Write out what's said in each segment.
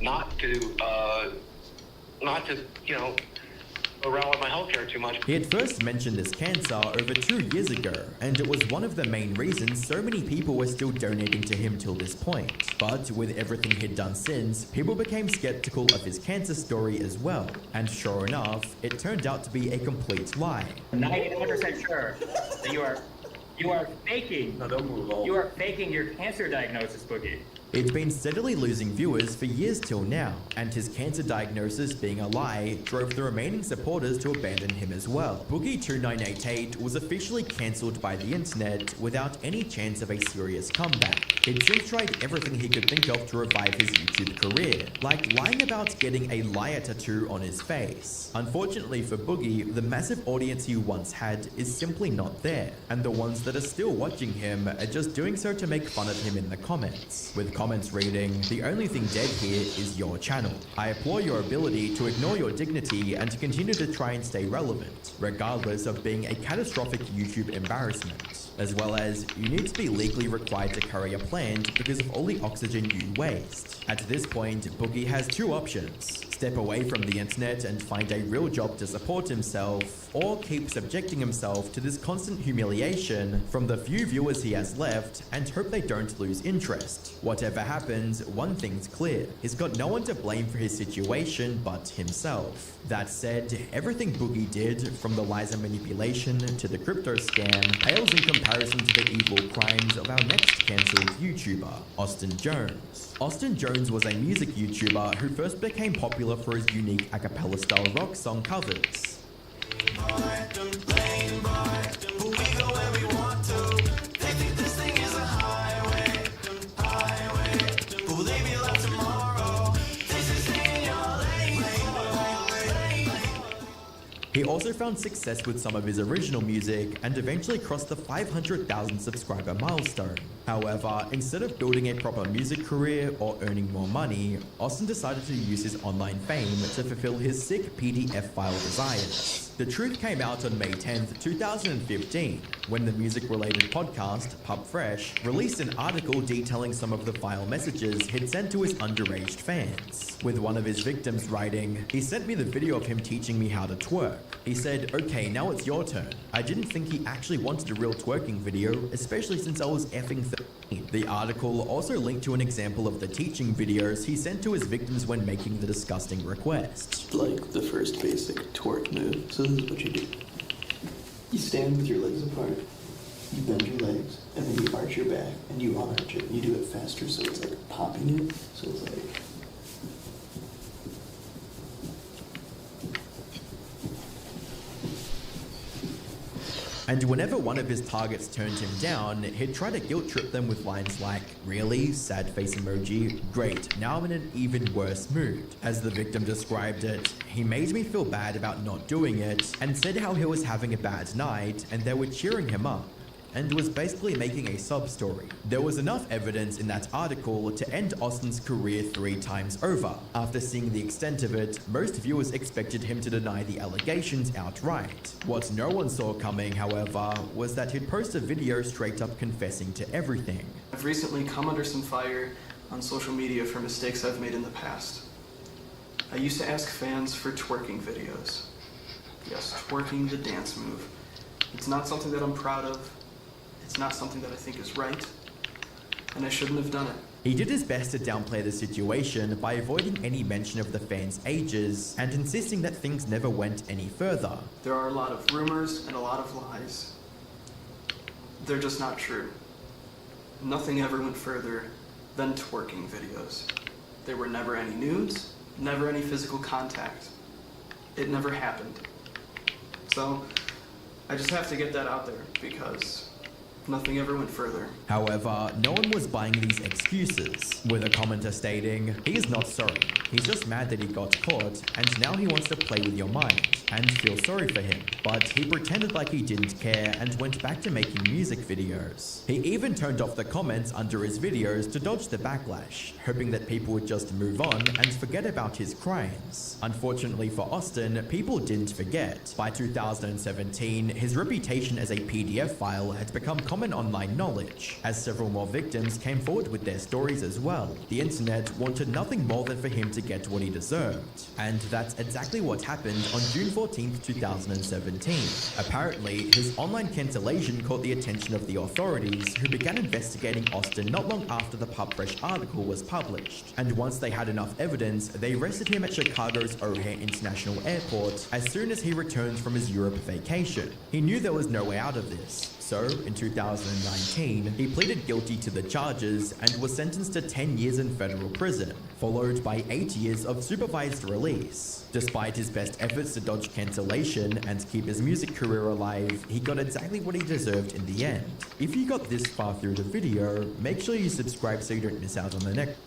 not to, you know, go around with my healthcare too much. He had first mentioned this cancer over 2 years ago, and it was one of the main reasons so many people were still donating to him till this point. But with everything he'd done since, people became skeptical of his cancer story as well. And sure enough, it turned out to be a complete lie. 99% sure that you are faking. No, don't move on. You are faking your cancer diagnosis, Boogie. It's been steadily losing viewers for years till now, and his cancer diagnosis being a lie drove the remaining supporters to abandon him as well. Boogie2988 was officially cancelled by the internet without any chance of a serious comeback. He'd since tried everything he could think of to revive his YouTube career, like lying about getting a liar tattoo on his face. Unfortunately for Boogie, the massive audience he once had is simply not there, and the ones that are still watching him are just doing so to make fun of him in the comments, with comments reading, "The only thing dead here is your channel. I applaud your ability to ignore your dignity and to continue to try and stay relevant, regardless of being a catastrophic YouTube embarrassment." As well as, "You need to be legally required to carry a plant because of all the oxygen you waste." At this point, Boogie has two options: step away from the internet and find a real job to support himself, or keep subjecting himself to this constant humiliation from the few viewers he has left and hope they don't lose interest. Whatever happens, one thing's clear: he's got no one to blame for his situation but himself. That said, everything Boogie did, from the lies and manipulation to the crypto scam, pales in comparison to the evil crimes of our next cancelled YouTuber, Austin Jones. Austin Jones was a music YouTuber who first became popular for his unique a cappella style rock song covers. He also found success with some of his original music and eventually crossed the 500,000 subscriber milestone. However, instead of building a proper music career or earning more money, Austin decided to use his online fame to fulfill his sick PDF file desires. The truth came out on May 10th, 2015, when the music-related podcast, Pub Fresh, released an article detailing some of the file messages he'd sent to his underaged fans, with one of his victims writing, "He sent me the video of him teaching me how to twerk. He said, 'Okay, now it's your turn.' I didn't think he actually wanted a real twerking video, especially since I was effing 13. The article also linked to an example of the teaching videos he sent to his victims when making the disgusting request. Like the first basic twerk move. So this is what you do. You stand with your legs apart, you bend your legs, and then you arch your back, and you unarch it. You do it faster, so it's like popping it. So it's like... And whenever one of his targets turned him down, he'd try to guilt trip them with lines like, "Really? Sad face emoji? Great, now I'm in an even worse mood." As the victim described it, "He made me feel bad about not doing it and said how he was having a bad night and they were cheering him up," and was basically making a sob story. There was enough evidence in that article to end Austin's career 3 times over. After seeing the extent of it, most viewers expected him to deny the allegations outright. What no one saw coming, however, was that he'd post a video straight up confessing to everything. I've recently come under some fire on social media for mistakes I've made in the past. I used to ask fans for twerking videos. Yes, twerking the dance move. It's not something that I'm proud of. It's not something that I think is right, and I shouldn't have done it. He did his best to downplay the situation by avoiding any mention of the fans' ages and insisting that things never went any further. There are a lot of rumors and a lot of lies. They're just not true. Nothing ever went further than twerking videos. There were never any nudes, never any physical contact. It never happened. So, I just have to get that out there because nothing ever went further. However, no one was buying these excuses, with a commenter stating, "He is not sorry. He's just mad that he got caught, and now he wants to play with your mind, and feel sorry for him." But he pretended like he didn't care and went back to making music videos. He even turned off the comments under his videos to dodge the backlash, hoping that people would just move on and forget about his crimes. Unfortunately for Austin, people didn't forget. By 2017, his reputation as a PDF file had become common online knowledge, as several more victims came forward with their stories as well. The internet wanted nothing more than for him to get what he deserved. And that's exactly what happened on June 14th, 2017. Apparently, his online cancellation caught the attention of the authorities, who began investigating Austin not long after the PubFresh article was published. And once they had enough evidence, they arrested him at Chicago's O'Hare International Airport as soon as he returned from his Europe vacation. He knew there was no way out of this. So, in 2019, he pleaded guilty to the charges and was sentenced to 10 years in federal prison, followed by 8 years of supervised release. Despite his best efforts to dodge cancellation and keep his music career alive, he got exactly what he deserved in the end. If you got this far through the video, make sure you subscribe so you don't miss out on the next.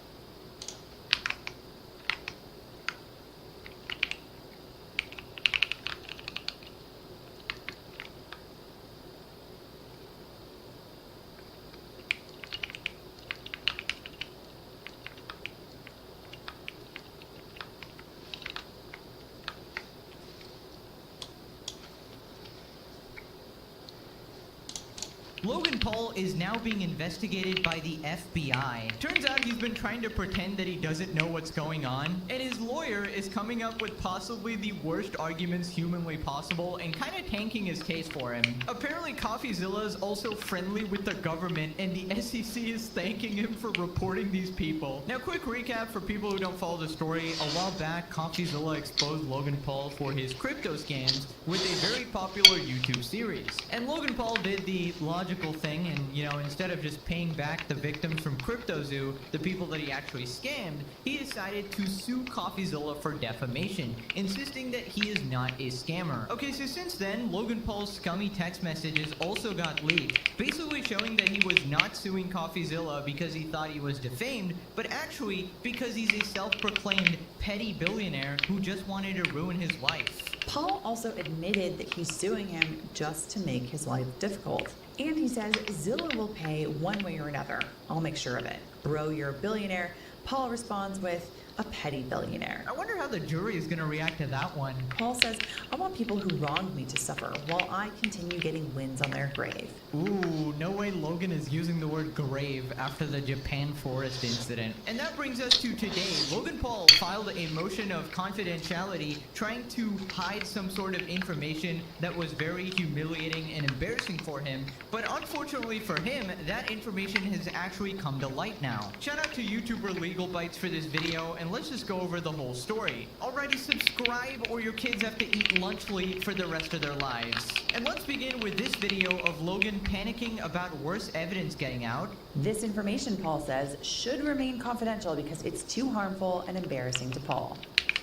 Logan Paul is now being investigated by the FBI. Turns out he's been trying to pretend that he doesn't know what's going on, and his lawyer is coming up with possibly the worst arguments humanly possible and kind of tanking his case for him. Apparently, CoffeeZilla is also friendly with the government, and the SEC is thanking him for reporting these people. Now, quick recap for people who don't follow the story. A while back, CoffeeZilla exposed Logan Paul for his crypto scams with a very popular YouTube series. And Logan Paul did the logical thing and, instead of just paying back the victims from CryptoZoo, the people that he actually scammed, he decided to sue CoffeeZilla for defamation, insisting that he is not a scammer. Okay, so since then, Logan Paul's scummy text messages also got leaked, basically showing that he was not suing CoffeeZilla because he thought he was defamed, but actually because he's a self-proclaimed petty billionaire who just wanted to ruin his life. Paul also admitted that he's suing him just to make his life difficult. And he says Zilla will pay one way or another. I'll make sure of it. Bro, you're a billionaire. Paul responds with, a petty billionaire. I wonder how the jury is going to react to that one. Paul says, I want people who wronged me to suffer while I continue getting wins on their grave. Ooh, no way Logan is using the word grave after the Japan forest incident. And that brings us to today. Logan Paul filed a motion of confidentiality trying to hide some sort of information that was very humiliating and embarrassing for him. But unfortunately for him, that information has actually come to light now. Shout out to YouTuber Legal Bites for this video, and let's just go over the whole story. Alrighty, subscribe or your kids have to eat lunch late for the rest of their lives. And let's begin with this video of Logan panicking about worse evidence getting out. This information, Paul says, should remain confidential because it's too harmful and embarrassing to Paul.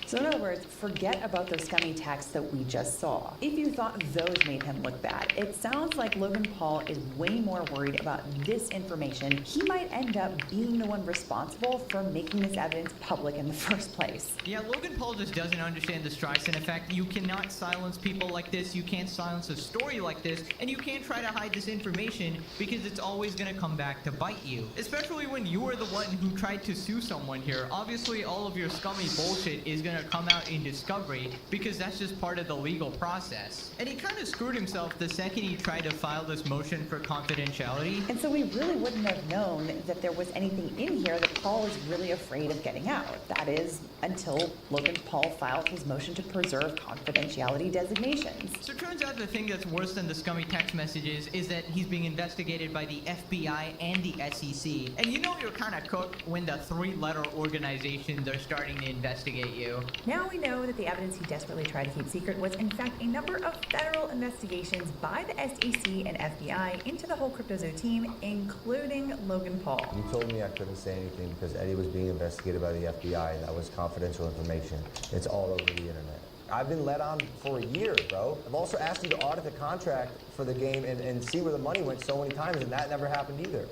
So in other words, forget about those scummy texts that we just saw. If you thought those made him look bad, it sounds like Logan Paul is way more worried about this information. He might end up being the one responsible for making this evidence public in the first place. Yeah, Logan Paul just doesn't understand the Streisand effect. You cannot silence people like this, you can't silence a story like this, and you can't try to hide this information because it's always gonna come back to bite you. Especially when you are the one who tried to sue someone here. Obviously, all of your scummy bullshit is gonna come out in discovery because that's just part of the legal process. And he kind of screwed himself the second he tried to file this motion for confidentiality. And so we really wouldn't have known that there was anything in here that Paul is really afraid of getting out. That is, until Logan Paul filed his motion to preserve confidentiality designations. So it turns out the thing that's worse than the scummy text messages is that he's being investigated by the FBI and the SEC. And you know you're kind of cooked when the three-letter organizations are starting to investigate you. Now we know that the evidence he desperately tried to keep secret was in fact a number of federal investigations by the SEC and FBI into the whole CryptoZoo team, including Logan Paul. You told me I couldn't say anything because Eddie was being investigated by the FBI and that was confidential information. It's all over the internet. I've been let on for a year, bro. I've also asked you to audit the contract for the game and see where the money went so many times, and that never happened either.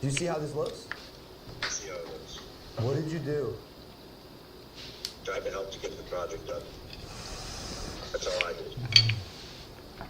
Do you see how this looks? I see how it looks. What did you do? Tried to help to get the project done. That's all I did.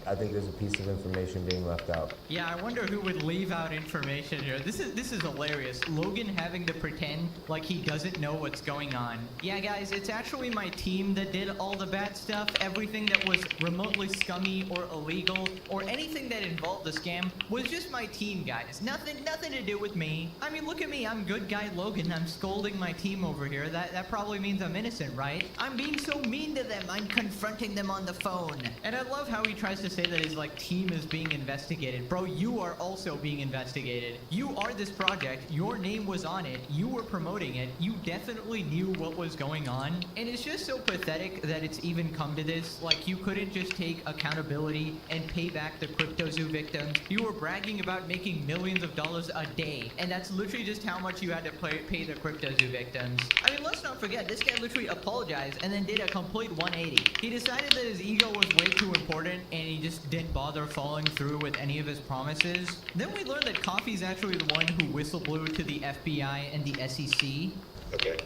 I think there's a piece of information being left out. Yeah, I wonder who would leave out information here. This is hilarious. Logan having to pretend like he doesn't know what's going on. Yeah, guys, it's actually my team that did all the bad stuff. Everything that was remotely scummy or illegal or anything that involved the scam was just my team, guys. Nothing to do with me. I mean, look at me. I'm good guy Logan. I'm scolding my team over here. That probably means I'm innocent, right? I'm being so mean to them. I'm confronting them on the phone. And I love how he tries to say that his team is being investigated. Bro, you are also being investigated. You are this project. Your name was on it. You were promoting it. You definitely knew what was going on. And it's just so pathetic that it's even come to this. You couldn't just take accountability and pay back the CryptoZoo victims. You were bragging about making millions of dollars a day. And that's literally just how much you had to pay the CryptoZoo victims. I mean, let's not forget, this guy literally apologized and then did a complete 180. He decided that his ego was way too important and he just didn't bother following through with any of his promises. Then we learned that Coffee's actually the one who whistleblew to the FBI and the SEC. Okay.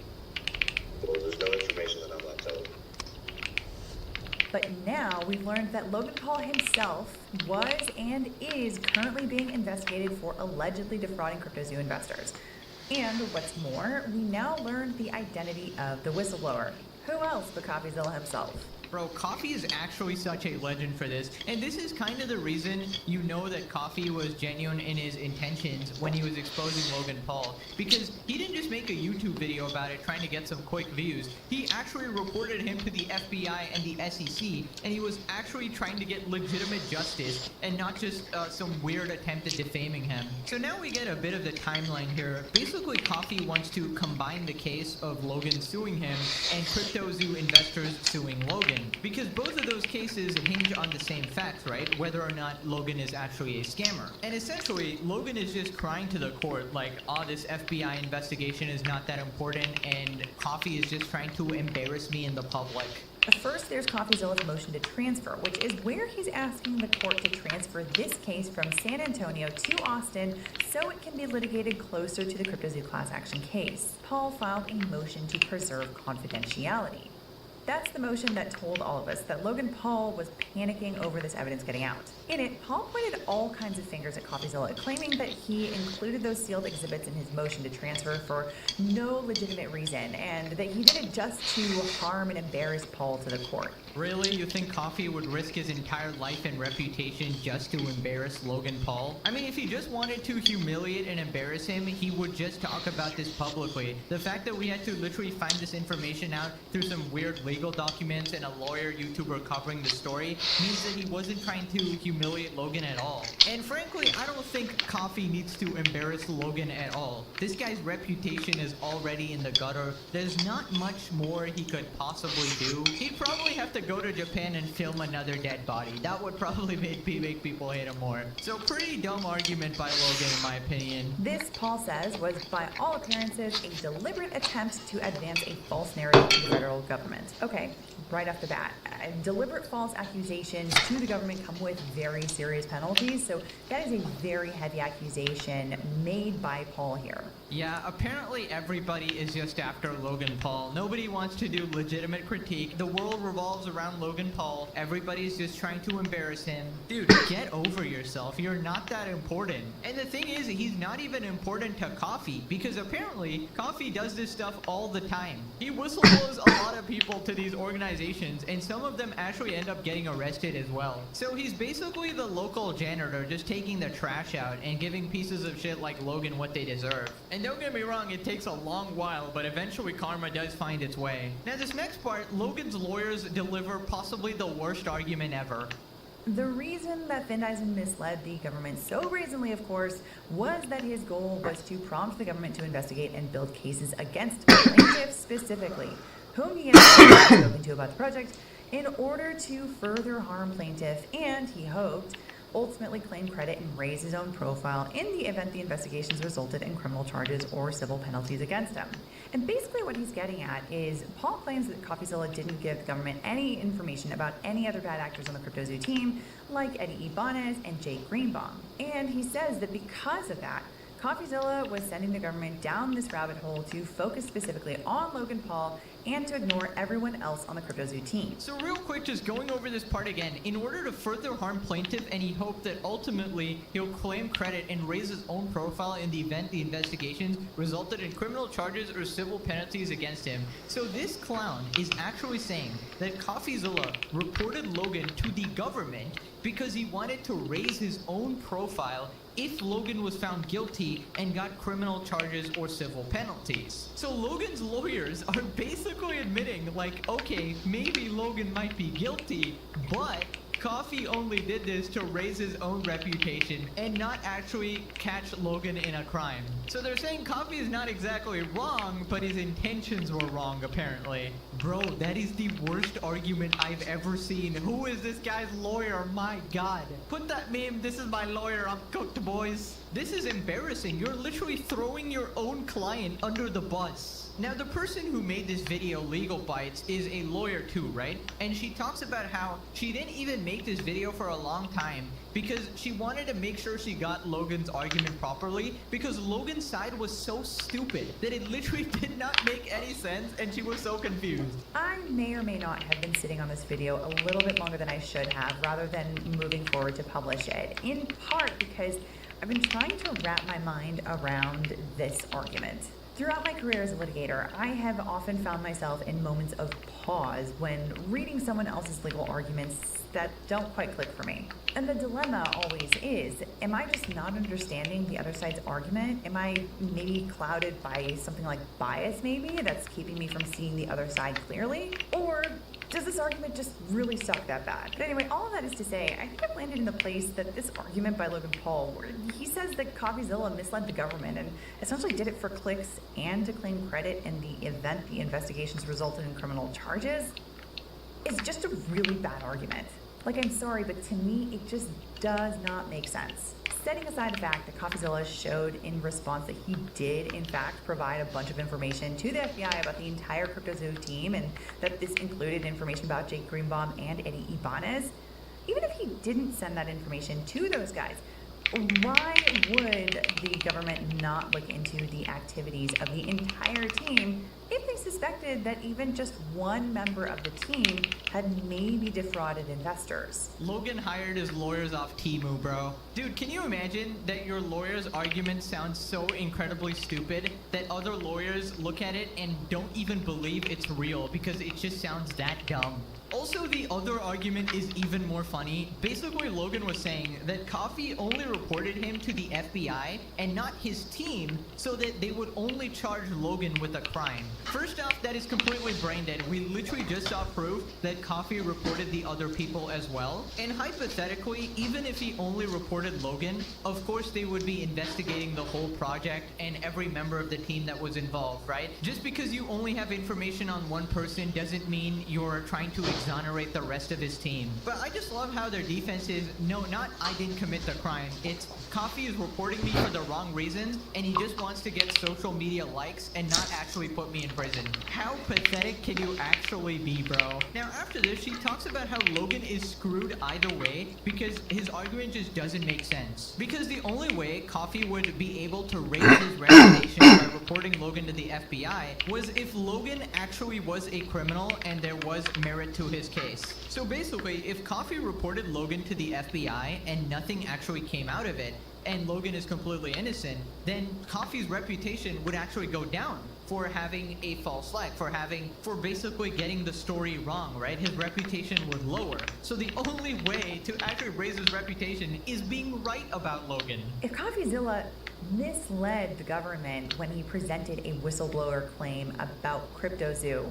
Well, there's no information that I'm not telling you. But now we've learned that Logan Paul himself was and is currently being investigated for allegedly defrauding CryptoZoo investors. And what's more, we now learned the identity of the whistleblower. Who else but CoffeeZilla himself? Bro, Coffee is actually such a legend for this, and this is kind of the reason you know that Coffee was genuine in his intentions when he was exposing Logan Paul, because he didn't just make a YouTube video about it trying to get some quick views. He actually reported him to the FBI and the SEC, and he was actually trying to get legitimate justice and not just some weird attempt at defaming him. So now we get a bit of the timeline here. Basically, Coffee wants to combine the case of Logan suing him and CryptoZoo investors suing Logan. Because both of those cases hinge on the same facts, right? Whether or not Logan is actually a scammer. And essentially, Logan is just crying to the court this FBI investigation is not that important and Coffee is just trying to embarrass me in the public. First, there's CoffeeZilla's motion to transfer, which is where he's asking the court to transfer this case from San Antonio to Austin so it can be litigated closer to the CryptoZoo class action case. Paul filed a motion to preserve confidentiality. That's the motion that told all of us that Logan Paul was panicking over this evidence getting out. In it, Paul pointed all kinds of fingers at CoffeeZilla, claiming that he included those sealed exhibits in his motion to transfer for no legitimate reason, and that he did it just to harm and embarrass Paul to the court. Really? You think Coffee would risk his entire life and reputation just to embarrass Logan Paul? I mean, if he just wanted to humiliate and embarrass him, he would just talk about this publicly. The fact that we had to literally find this information out through some weird legal documents and a lawyer YouTuber covering the story means that he wasn't trying to humiliate Logan at all. And frankly, I don't think Coffee needs to embarrass Logan at all. This guy's reputation is already in the gutter. There's not much more he could possibly do. He'd probably have to go to Japan and film another dead body. That would probably make people hate him more. So pretty dumb argument by Logan in my opinion. This, Paul says, was by all appearances a deliberate attempt to advance a false narrative to the federal government. Okay, right off the bat, deliberate false accusations to the government come with very serious penalties, so that is a very heavy accusation made by Paul here. Yeah, apparently everybody is just after Logan Paul. Nobody wants to do legitimate critique. The world revolves around Logan Paul. Everybody's just trying to embarrass him. Dude, get over yourself. You're not that important. And the thing is, he's not even important to Coffee, because apparently Coffee does this stuff all the time. He whistleblows a lot of people to these organizations, and some of them actually end up getting arrested as well. So he's basically the local janitor, just taking the trash out and giving pieces of shit like Logan what they deserve. And don't get me wrong, it takes a long while, but eventually karma does find its way. Now this next part, Logan's lawyers deliver possibly the worst argument ever. The reason that Findeisen misled the government so brazenly, of course, was that his goal was to prompt the government to investigate and build cases against plaintiffs specifically, whom he had spoken to about the project, in order to further harm plaintiff, and he hoped ultimately claim credit and raise his own profile in the event the investigations resulted in criminal charges or civil penalties against him. And basically what he's getting at is Paul claims that CoffeeZilla didn't give the government any information about any other bad actors on the CryptoZoo team, like Eddie Ibanez and Jake Greenbaum. And he says that because of that, CoffeeZilla was sending the government down this rabbit hole to focus specifically on Logan Paul and to ignore everyone else on the CryptoZoo team. So real quick, just going over this part again, in order to further harm plaintiff and he hoped that ultimately he'll claim credit and raise his own profile in the event the investigations resulted in criminal charges or civil penalties against him. So this clown is actually saying that CoffeeZilla reported Logan to the government because he wanted to raise his own profile if Logan was found guilty and got criminal charges or civil penalties. So Logan's lawyers are basically admitting, like, okay, maybe Logan might be guilty, but Coffee only did this to raise his own reputation and not actually catch Logan in a crime. So they're saying Coffee is not exactly wrong, but his intentions were wrong, apparently. Bro, that is the worst argument I've ever seen. Who is this guy's lawyer? My God. Put that meme, this is my lawyer, I'm cooked, boys. This is embarrassing. You're literally throwing your own client under the bus. Now, the person who made this video, Legal Bites, is a lawyer too, right? And she talks about how she didn't even make this video for a long time because she wanted to make sure she got Logan's argument properly because Logan's side was so stupid that it literally did not make any sense and she was so confused. I may or may not have been sitting on this video a little bit longer than I should have rather than moving forward to publish it, in part because I've been trying to wrap my mind around this argument. Throughout my career as a litigator, I have often found myself in moments of pause when reading someone else's legal arguments that don't quite click for me. And the dilemma always is, am I just not understanding the other side's argument? Am I maybe clouded by something like bias maybe that's keeping me from seeing the other side clearly? Or does this argument just really suck that bad? But anyway, all of that is to say, I think I've landed in the place that this argument by Logan Paul, where he says that CoffeeZilla misled the government and essentially did it for clicks and to claim credit in the event the investigations resulted in criminal charges, is just a really bad argument. Like, I'm sorry, but to me, it just does not make sense. Setting aside the fact that CoffeeZilla showed in response that he did, in fact, provide a bunch of information to the FBI about the entire CryptoZoo team and that this included information about Jake Greenbaum and Eddie Ibanez, even if he didn't send that information to those guys, why would the government not look into the activities of the entire team if they suspected that even just one member of the team had maybe defrauded investors? Logan hired his lawyers off Temu, bro. Dude, can you imagine that your lawyer's argument sounds so incredibly stupid that other lawyers look at it and don't even believe it's real because it just sounds that dumb? Also, the other argument is even more funny. Basically, Logan was saying that Coffee only reported him to the FBI and not his team so that they would only charge Logan with a crime. First off, that is completely brain dead. We literally just saw proof that Coffee reported the other people as well. And hypothetically, even if he only reported Logan, of course they would be investigating the whole project and every member of the team that was involved, right? Just because you only have information on one person doesn't mean you're trying to exonerate the rest of his team. But I just love how their defense is, no, not I didn't commit the crime. It's Coffee is reporting me for the wrong reasons and he just wants to get social media likes and not actually put me in prison. How pathetic can you actually be, bro? Now after this, she talks about how Logan is screwed either way because his argument just doesn't make sense. Because the only way Coffee would be able to raise his reputation by reporting Logan to the FBI was if Logan actually was a criminal and there was merit to his case. So basically, if Coffee reported Logan to the FBI and nothing actually came out of it, and Logan is completely innocent, then Coffee's reputation would actually go down for having a false flag, for basically getting the story wrong, right? His reputation would lower. So the only way to actually raise his reputation is being right about Logan. If CoffeeZilla misled the government when he presented a whistleblower claim about CryptoZoo,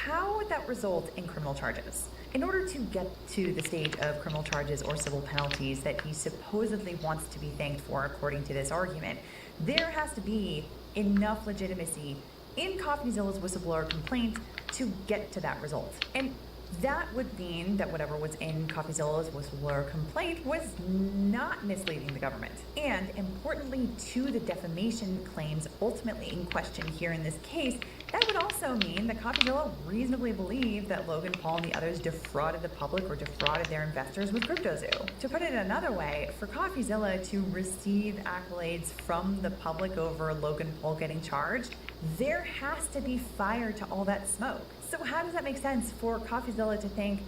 how would that result in criminal charges? In order to get to the stage of criminal charges or civil penalties that he supposedly wants to be thanked for, according to this argument, there has to be enough legitimacy in CoffeeZilla's whistleblower complaint to get to that result. And That would mean that whatever was in CoffeeZilla's whistleblower complaint was not misleading the government. And importantly, to the defamation claims ultimately in question here in this case, that would also mean that CoffeeZilla reasonably believed that Logan Paul and the others defrauded the public or defrauded their investors with CryptoZoo. To put it another way, for CoffeeZilla to receive accolades from the public over Logan Paul getting charged, there has to be fire to all that smoke. So how does that make sense for CoffeeZilla to think,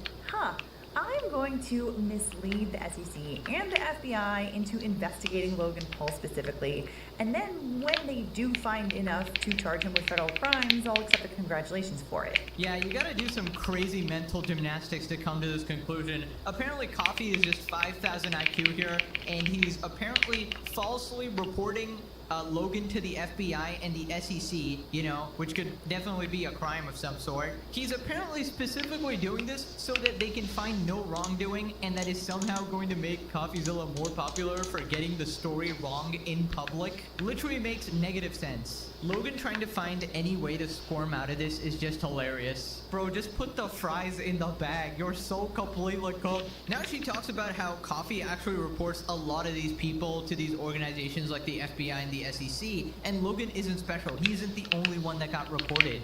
I'm going to mislead the SEC and the FBI into investigating Logan Paul specifically, and then when they do find enough to charge him with federal crimes, I'll accept the congratulations for it. Yeah, you gotta do some crazy mental gymnastics to come to this conclusion. Apparently Coffee is just 5,000 IQ here, and he's apparently falsely reporting Logan to the FBI and the SEC, which could definitely be a crime of some sort. He's apparently specifically doing this so that they can find no wrongdoing, and that is somehow going to make CoffeeZilla more popular for getting the story wrong in public. Literally makes negative sense. Logan trying to find any way to squirm out of this is just hilarious. Bro, just put the fries in the bag. You're so completely cooked. Now she talks about how Coffee actually reports a lot of these people to these organizations like the FBI and the SEC, and Logan isn't special. He isn't the only one that got reported.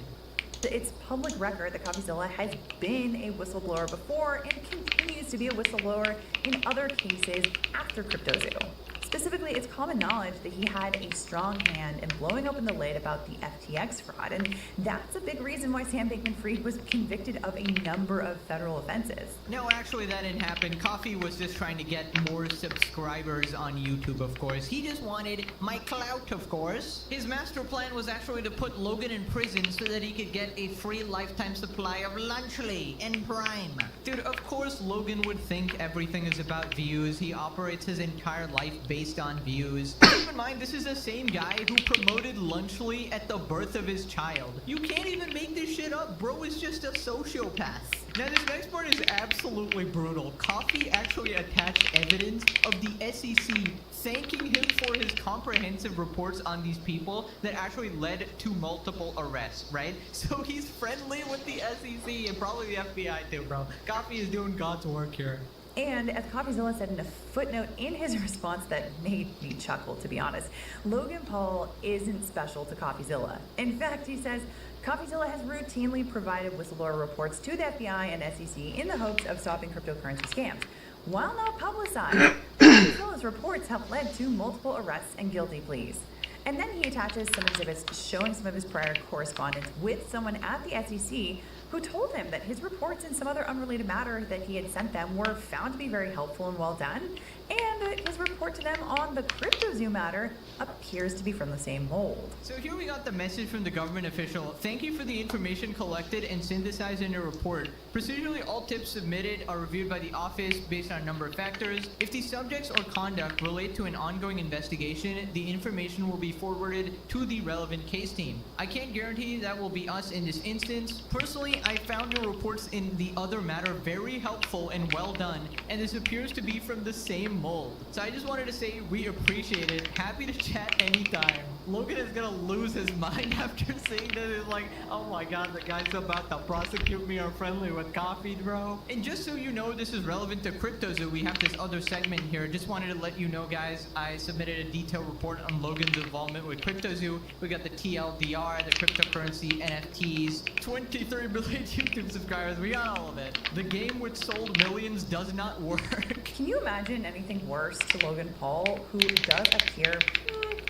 It's public record that CoffeeZilla has been a whistleblower before and continues to be a whistleblower in other cases after CryptoZoo. Specifically, it's common knowledge that he had a strong hand in blowing open the lid about the FTX fraud, and that's a big reason why Sam Bankman-Fried was convicted of a number of federal offenses. No, actually that didn't happen. Coffee was just trying to get more subscribers on YouTube, of course. He just wanted my clout, of course. His master plan was actually to put Logan in prison so that he could get a free lifetime supply of Lunchly and Prime. Dude, of course Logan would think everything is about views. He operates his entire life based on views. Keep in mind, this is the same guy who promoted Lunchly at the birth of his child. You can't even make this shit up. Bro is just a sociopath. Now this next part is absolutely brutal. Coffee actually attached evidence of the SEC thanking him for his comprehensive reports on these people that actually led to multiple arrests, right? So he's friendly with the SEC and probably the FBI too, bro. Coffee is doing God's work here. And as CoffeeZilla said in a footnote in his response that made me chuckle, to be honest, Logan Paul isn't special to CoffeeZilla. In fact, he says, CoffeeZilla has routinely provided whistleblower reports to the FBI and SEC in the hopes of stopping cryptocurrency scams. While not publicized, CoffeeZilla's reports have led to multiple arrests and guilty pleas. And then he attaches some exhibits showing some of his prior correspondence with someone at the SEC who told him that his reports in some other unrelated matter that he had sent them were found to be very helpful and well done, and his report to them on the CryptoZoo matter appears to be from the same mold. So here we got the message from the government official. Thank you for the information collected and synthesized in a report. Procedurally, all tips submitted are reviewed by the office based on a number of factors. If the subjects or conduct relate to an ongoing investigation, the information will be forwarded to the relevant case team. I can't guarantee that will be us in this instance. Personally, I found your reports in the other matter very helpful and well done, and this appears to be from the same mold. So I just wanted to say we appreciate it. Happy to chat anytime. Logan is gonna lose his mind after seeing that. It's like, oh my god, the guy's about to prosecute me or friendly with Coffee, bro. And just so you know, this is relevant to CryptoZoo. We have this other segment here. Just wanted to let you know, guys, I submitted a detailed report on Logan's involvement with CryptoZoo. We got the TLDR, the cryptocurrency, NFTs, 23 million YouTube subscribers. We got all of it. The game which sold millions does not work. Can you imagine anything worse to Logan Paul, who does appear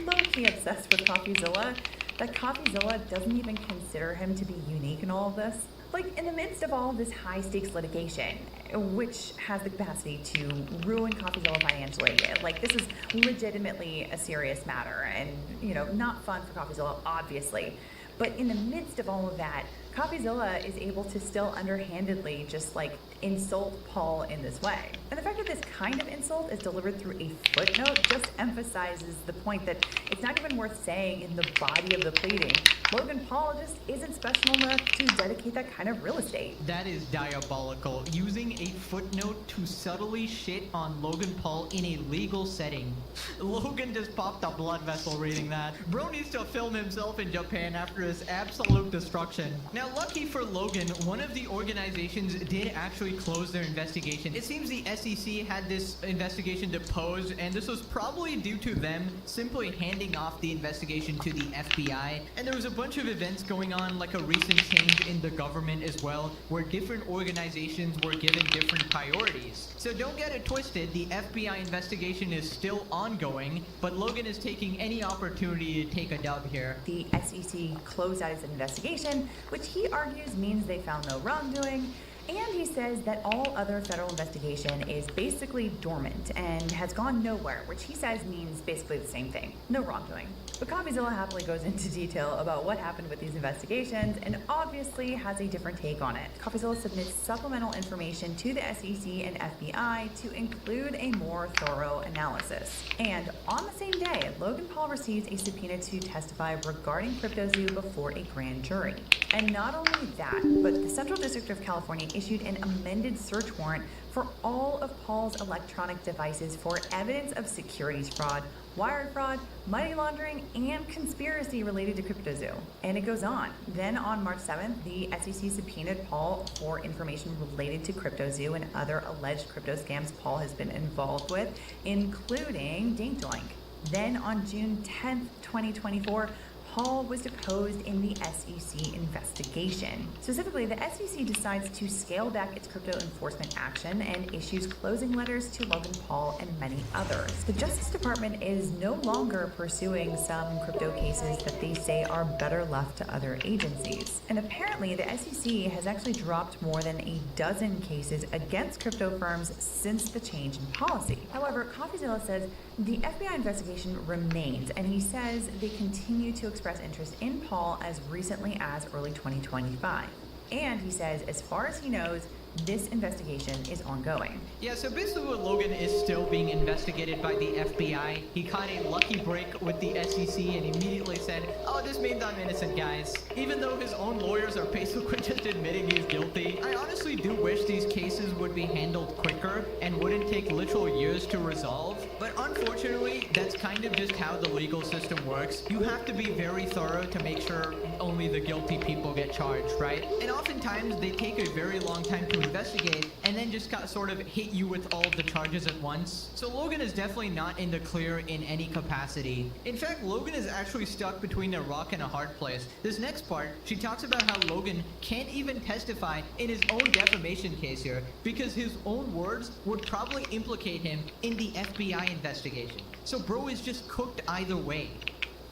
low-key obsessed with CoffeeZilla, that CoffeeZilla doesn't even consider him to be unique in all of this? Like, in the midst of all this high-stakes litigation, which has the capacity to ruin CoffeeZilla financially, like, this is legitimately a serious matter and, not fun for CoffeeZilla, obviously. But in the midst of all of that, CoffeeZilla is able to still underhandedly just insult Paul in this way. And the fact that this kind of insult is delivered through a footnote just emphasizes the point that it's not even worth saying in the body of the pleading. Logan Paul just isn't special enough to dedicate that kind of real estate. That is diabolical. Using a footnote to subtly shit on Logan Paul in a legal setting. Logan just popped a blood vessel reading that. Bro needs to film himself in Japan after his absolute destruction. Now, Now, lucky for Logan, one of the organizations did actually close their investigation. It seems the SEC had this investigation deposed, and this was probably due to them simply handing off the investigation to the FBI. And there was a bunch of events going on, like a recent change in the government as well, where different organizations were given different priorities. So don't get it twisted, the FBI investigation is still ongoing, but Logan is taking any opportunity to take a dub here. The SEC closed out its investigation, which he argues means they found no wrongdoing. And he says that all other federal investigation is basically dormant and has gone nowhere, which he says means basically the same thing, no wrongdoing. But CoffeeZilla happily goes into detail about what happened with these investigations and obviously has a different take on it. CoffeeZilla submits supplemental information to the SEC and FBI to include a more thorough analysis. And on the same day, Logan Paul receives a subpoena to testify regarding CryptoZoo before a grand jury. And not only that, but the Central District of California issued an amended search warrant for all of Paul's electronic devices for evidence of securities fraud, wire fraud, money laundering, and conspiracy related to CryptoZoo. And it goes on. Then on March 7th, the SEC subpoenaed Paul for information related to CryptoZoo and other alleged crypto scams Paul has been involved with, including Dink Doink. Then on June 10th, 2024, Paul was deposed in the SEC investigation. Specifically, the SEC decides to scale back its crypto enforcement action and issues closing letters to Logan Paul and many others. The Justice Department is no longer pursuing some crypto cases that they say are better left to other agencies. And apparently, the SEC has actually dropped more than a dozen cases against crypto firms since the change in policy. However, CoffeeZilla says the FBI investigation remains, and he says they continue to express interest in Paul as recently as early 2025. And he says, as far as he knows, this investigation is ongoing. Yeah, so basically what Logan is still being investigated by the FBI. He caught a lucky break with the SEC and immediately said, oh, this means I'm innocent, guys. Even though his own lawyers are basically just admitting he's guilty. I honestly do wish these cases would be handled quicker and wouldn't take literal years to resolve. But unfortunately, that's kind of just how the legal system works. You have to be very thorough to make sure only the guilty people get charged, right? And oftentimes they take a very long time to investigate and then just sort of hit you with all of the charges at once. So Logan is definitely not in the clear in any capacity. In fact, Logan is actually stuck between a rock and a hard place. This next part, she talks about how Logan can't even testify in his own defamation case here because his own words would probably implicate him in the FBI investigation. So bro is just cooked either way.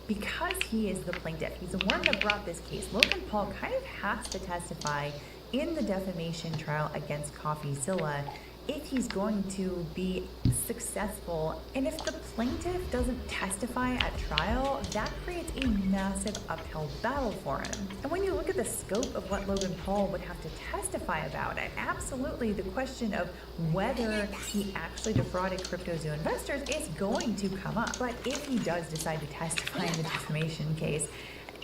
Because he is the plaintiff, he's the one that brought this case, Logan Paul kind of has to testify in the defamation trial against CoffeeZilla if he's going to be successful. And if the plaintiff doesn't testify at trial, that creates a massive uphill battle for him. And when you look at the scope of what Logan Paul would have to testify about, it absolutely the question of whether he actually defrauded CryptoZoo investors is going to come up. But if he does decide to testify in the defamation case,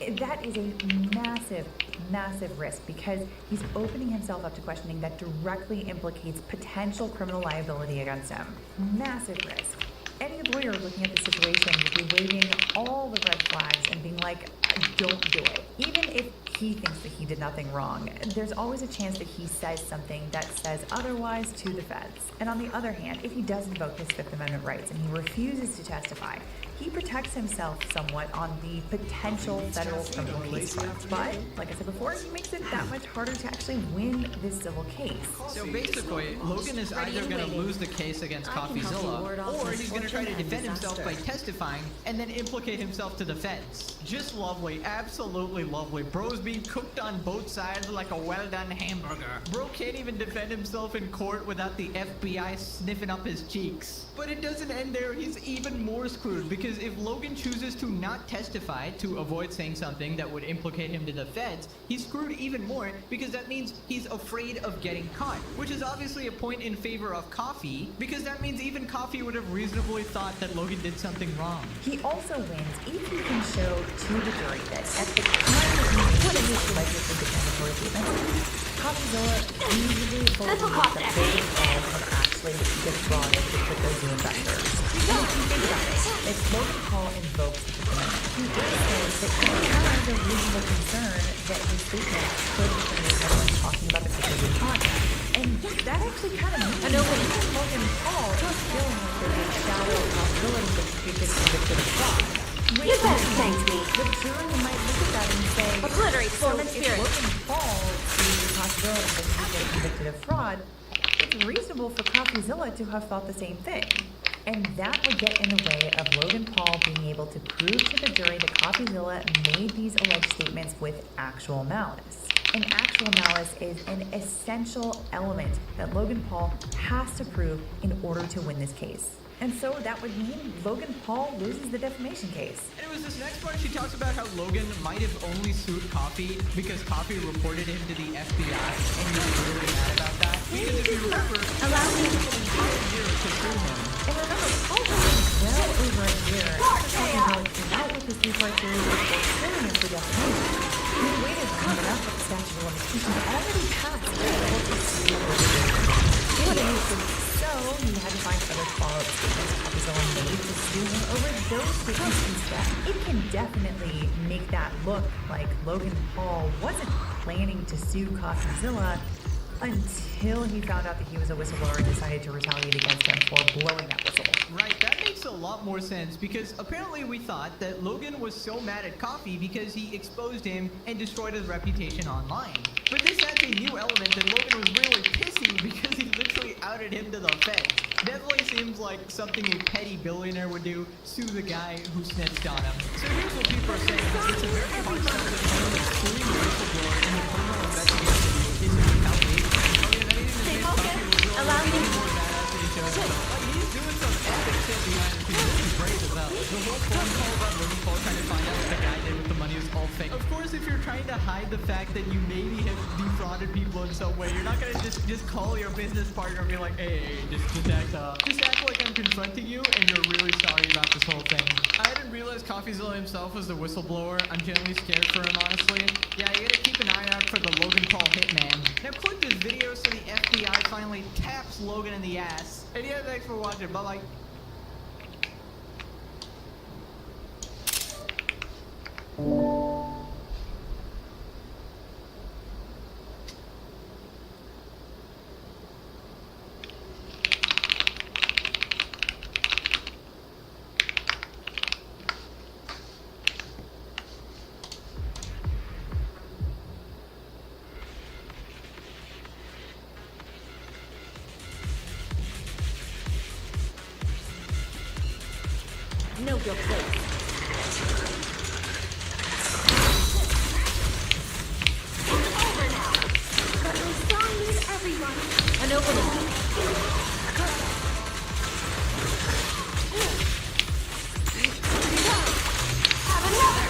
that is a massive, massive risk because he's opening himself up to questioning that directly implicates potential criminal liability against him. Massive risk. Any lawyer looking at the situation would be waving all the red flags and being like, don't do it. Even if he thinks that he did nothing wrong, there's always a chance that he says something that says otherwise to the feds. And on the other hand, if he does invoke his Fifth Amendment rights and he refuses to testify, he protects himself somewhat on the potential federal criminal case front. But, like I said before, he makes it that much harder to actually win this civil case. So basically, Logan is either going to lose the case against CoffeeZilla, or he's going to try to defend himself by testifying and then implicate himself to the feds. Just lovely, absolutely lovely. Bro's being cooked on both sides like a well-done hamburger. Bro can't even defend himself in court without the FBI sniffing up his cheeks. But it doesn't end there, he's even more screwed because if Logan chooses to not testify to avoid saying something that would implicate him to the feds, he's screwed even more because that means he's afraid of getting caught, which is obviously a point in favor of Coffee because that means even Coffee would have reasonably thought that Logan did something wrong. He also wins if he can show to the jury that at the time that he put in his allegedly defamatory statements, CopyZilla usually believes that Logan Paul had actually defrauded the crypto investors. And if you think about it, if Logan Paul invokes the agreement, he is saying that he has a reasonable concern that his statement could incriminate someone talking about the crypto project. And that actually kind of means that even Logan Paul is feeling like there's a shallow possibility that he could get convicted of fraud. You better thank me. The jury might look at that and say, Obliterate so form and if spirit. Logan Paul sees the possibility that he gets convicted of fraud, it's reasonable for CopyZilla to have thought the same thing. And that would get in the way of Logan Paul being able to prove to the jury that CopyZilla made these alleged statements with actual malice. And actual malice is an essential element that Logan Paul has to prove in order to win this case. And so that would mean Logan Paul loses the defamation case. And it was this next part she talks about how Logan might have only sued Coffee because Coffee reported him to the FBI, and he was really mad about that. Because if you remember, Allow me it took him a year to sue him. And remember, Paul waited well over a year after CopyZilla came out with his three-part series before suing him for defamation. He waited long enough that the statute of limitations already passed for the court to sue him. So he had to find other follow-up statements CopyZilla made to sue him over those statements instead. It can definitely make that look like Logan Paul wasn't planning to sue CopyZilla until he found out that he was a whistleblower and decided to retaliate against him for blowing that whistle. Right, that makes a lot more sense because apparently we thought that Logan was so mad at Coffee because he exposed him and destroyed his reputation online. But this adds a new element that Logan was really pissy because he literally outed him to the feds. Definitely seems like something a petty billionaire would do, sue the guy who snitched on him. So here's what people are saying. It's a very hard step to claim that suing a whistleblower in a criminal investigation is a retaliation. Allow me. He's doing some epic shit behind the scenes. This is great as well. The whole phone call about Logan Paul trying to find out what the guy did with the money is all fake. Of course, if you're trying to hide the fact that you maybe have defrauded people in some way, you're not gonna just call your business partner and be like, hey, just act like I'm confronting you and you're really sorry about this whole thing. I didn't realize CoffeeZilla himself was the whistleblower. I'm genuinely scared for him, honestly. Yeah, you gotta keep an eye out for the Logan Paul hitman. Now click this video so the FBI finally taps Logan in the ass. And yeah, thanks for watching. Bye-bye. Know your place. It's over now. But my song needs everyone. An opening. Have another.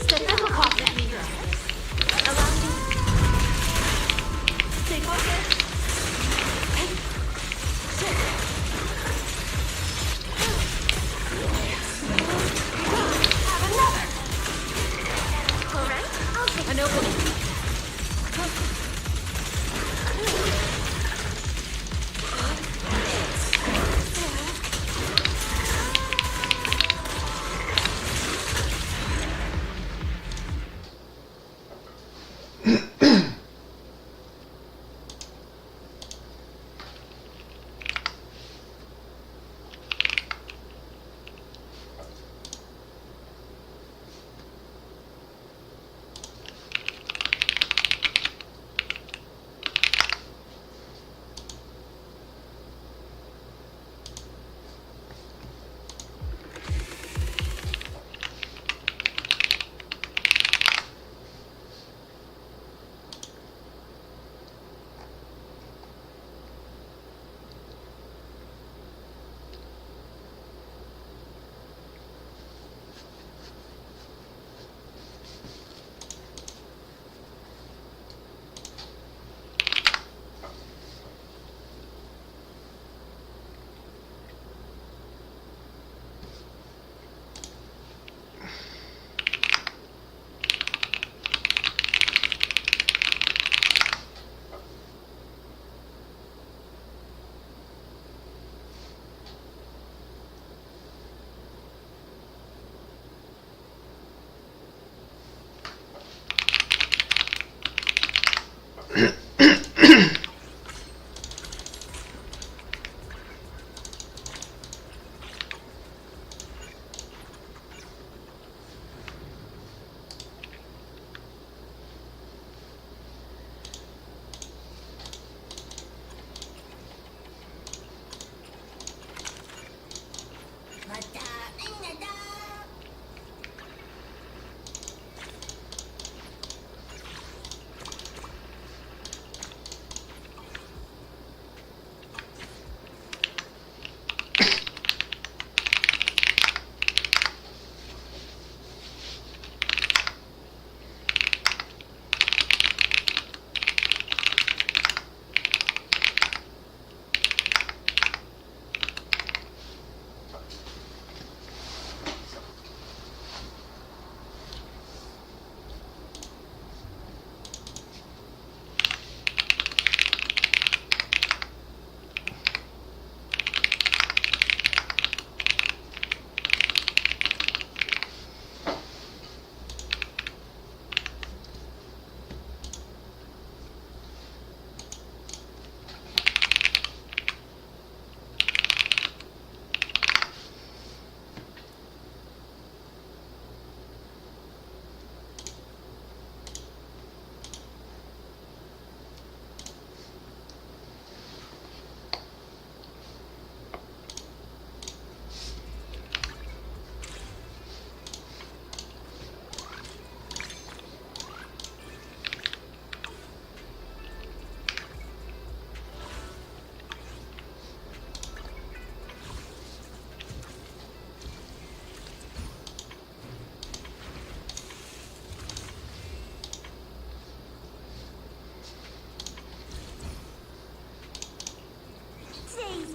Step difficult at me. Allow me. Stay focused. Have another. Correct? I'll take an opening. Today's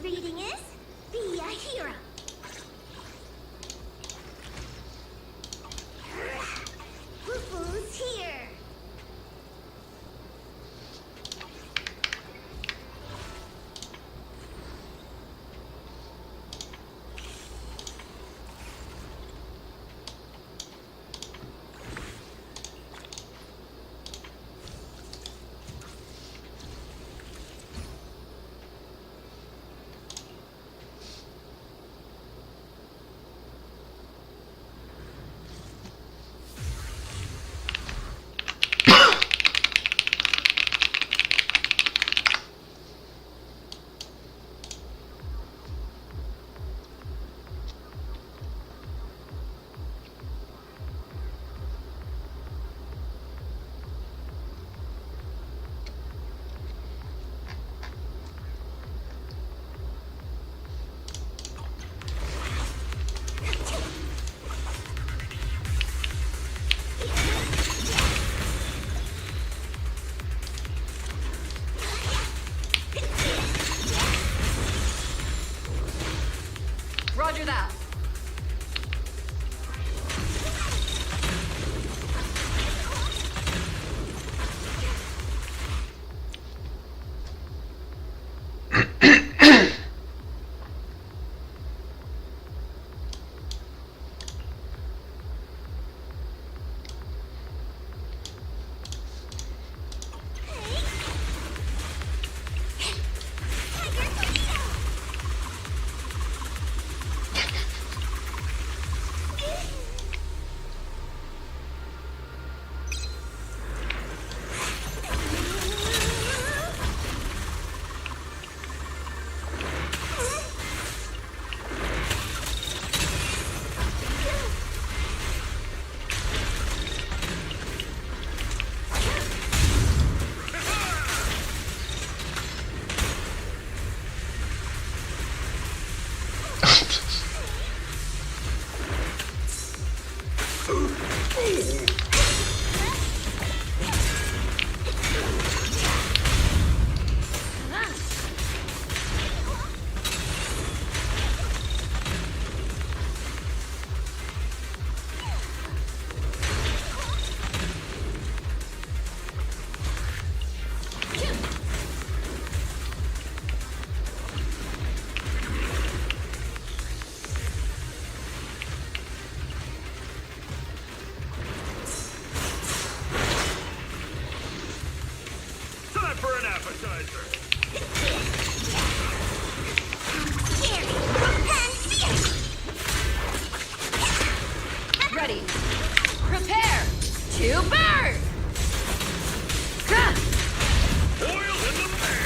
reading is Be a Hero. Fufu's here. Roger that. Tiger Tornado! Time for an appetizer. Ready. Prepare to burn! Oil in the pan.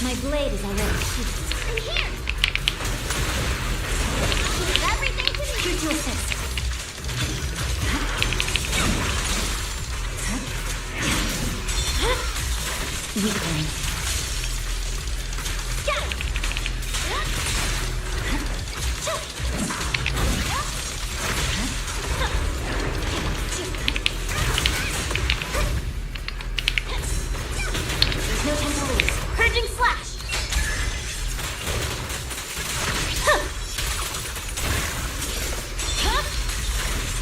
My blade is already sheathed. In here! Use everything to need. Here to assist. Weakling. Get it! There's no time to lose. Purging slash!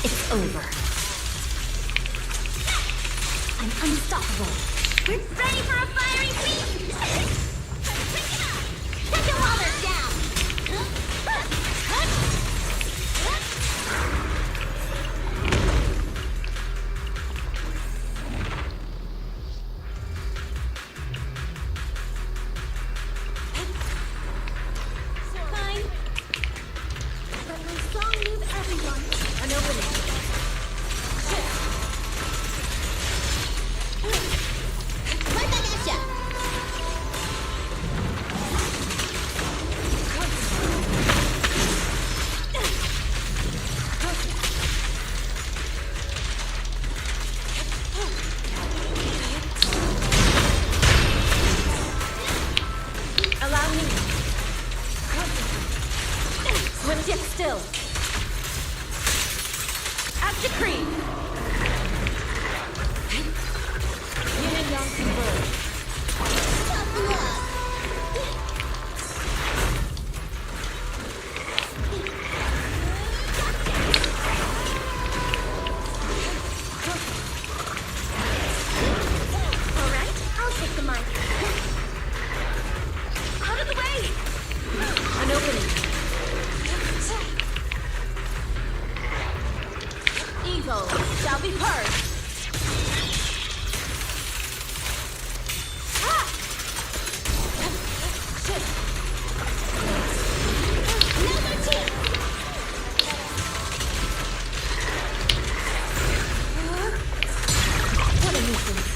It's over. I'm unstoppable. We're ready for a fiery feast! Pick it up! Get your mother down! Fine. Let my song move everyone. An opening. Right back at ya! Allow me. Swift yet still. As decreed. Yin and yang converge. Tough luck. All right, I'll take the mic. Out of the way! An opening. Eagle, shall be purged. Ah! Another chance! What a nuisance.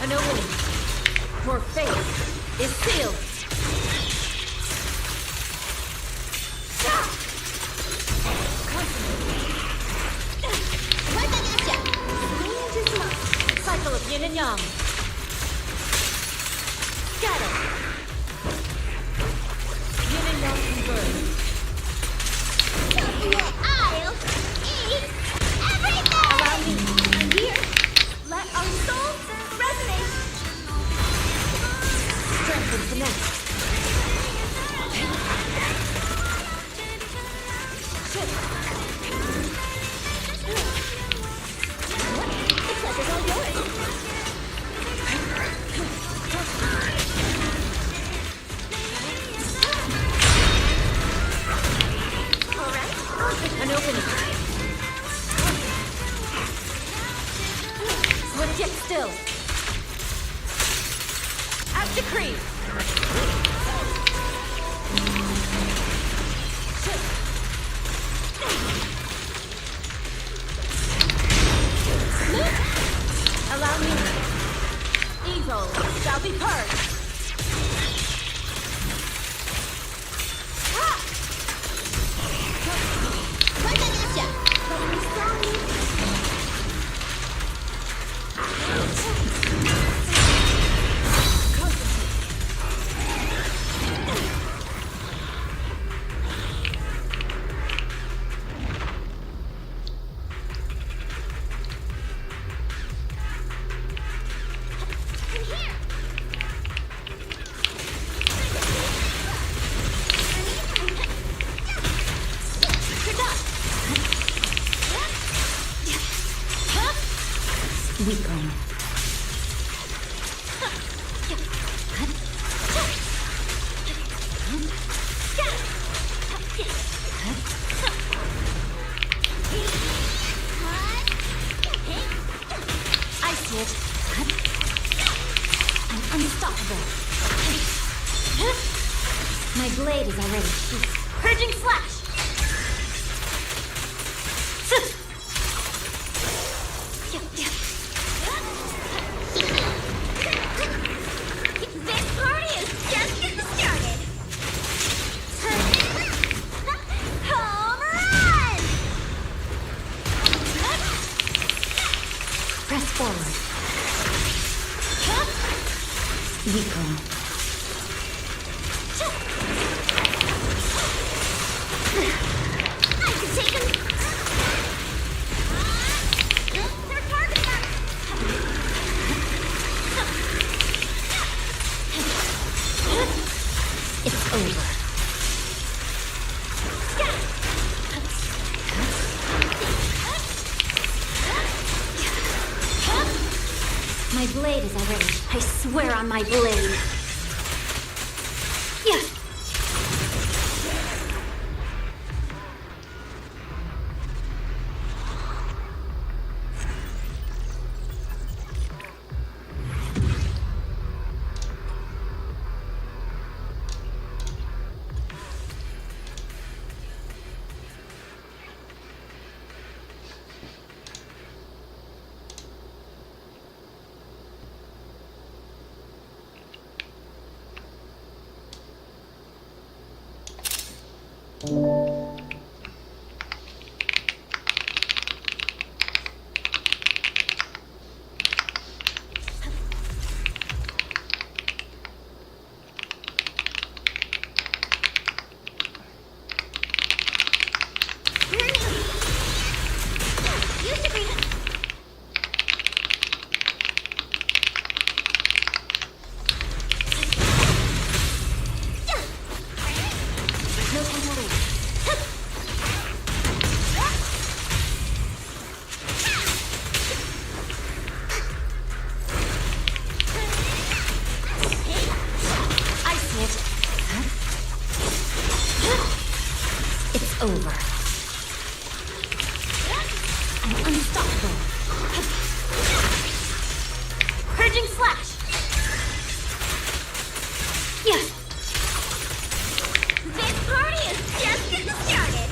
An opening. Your fate is sealed. Cycle of yin and yang. Scatter. Yin and yang converge. I'll eat everything! Allow me. I'm here. Let our souls resonate. Strengthen the next. The pleasure's all yours. All right. An opening. Swift yet still. As decreed. Allow me. Evil shall be purged. Ha! Weaken. I see it. I'm unstoppable. My blade is already sheathed. Purging slash! This party is just getting started! Home run! Press forward. Weaken. I can take him! They're targeting us! It's over. My blade is already. I swear on my blade. Yes. It's over. I'm unstoppable. Purging slash. Yes. This party is just getting started.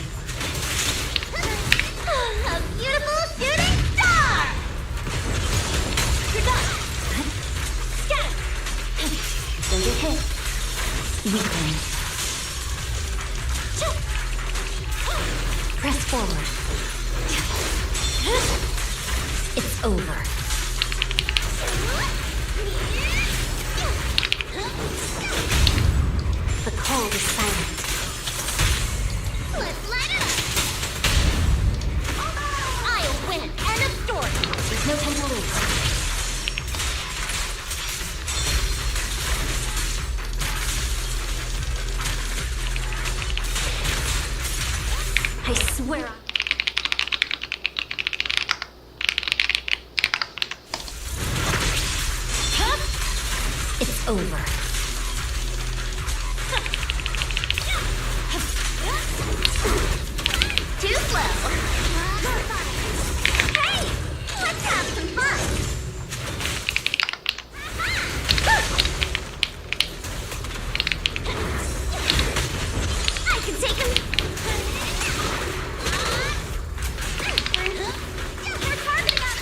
A beautiful shooting star. You're done. Scatter. Don't get hit. Weakling. Press forward. It's over. The cold is silent. Let's light it up! I'll win! End of story! There's no time to lose. I swear It's over. Too slow. Hey, let's have some fun. I can take him. We're targeting us.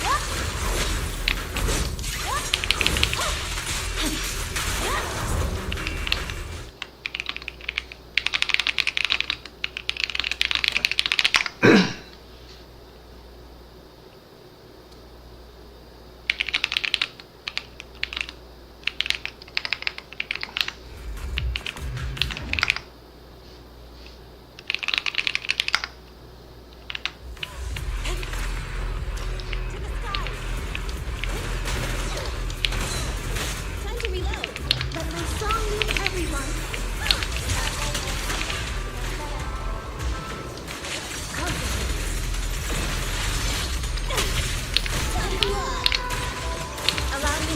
Time to reload. Let my song move everyone. Allow me.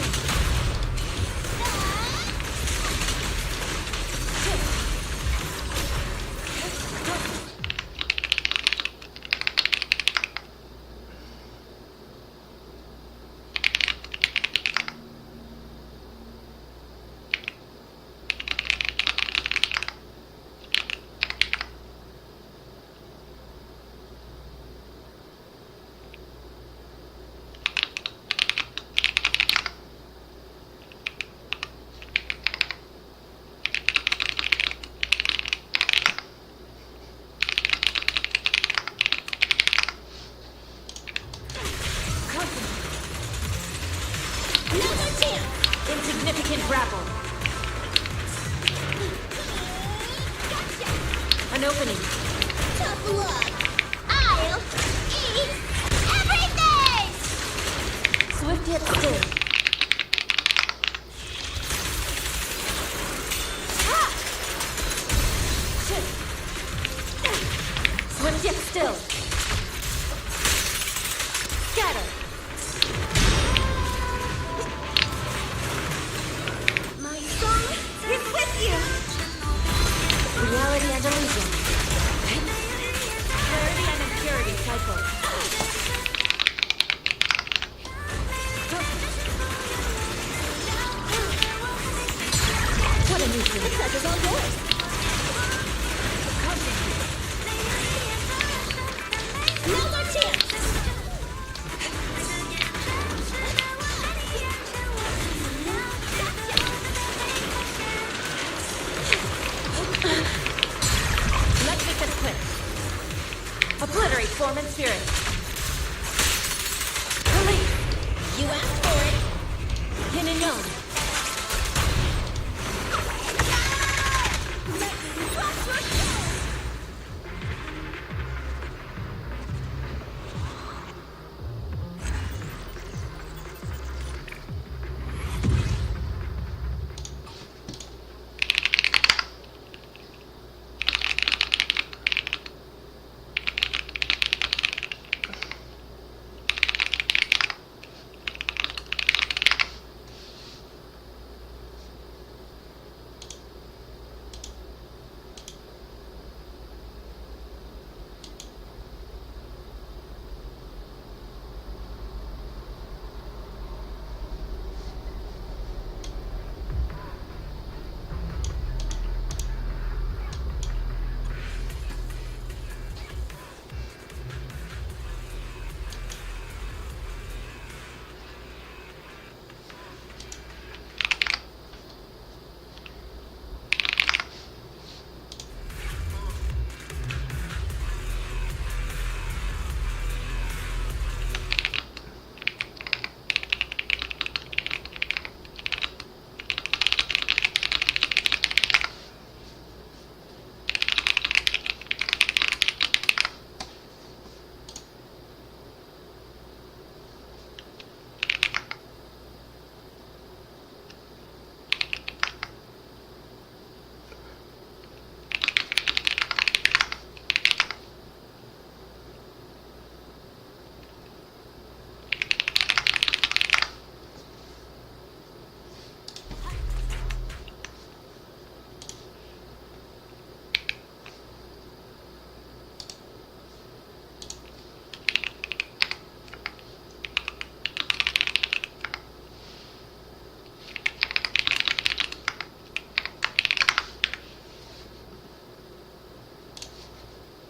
Another chance! Insignificant grapple. Gotcha! An opening. Tough luck. I'll eat everything! Swift yet still. Ah! Shit. Swift yet still. Scatter. My song is with you. Reality and illusion. Clarity and impurity cycle. What a nuisance. The treasure's all yours. Another chance. Let's make this quick. Obliterate form and spirit.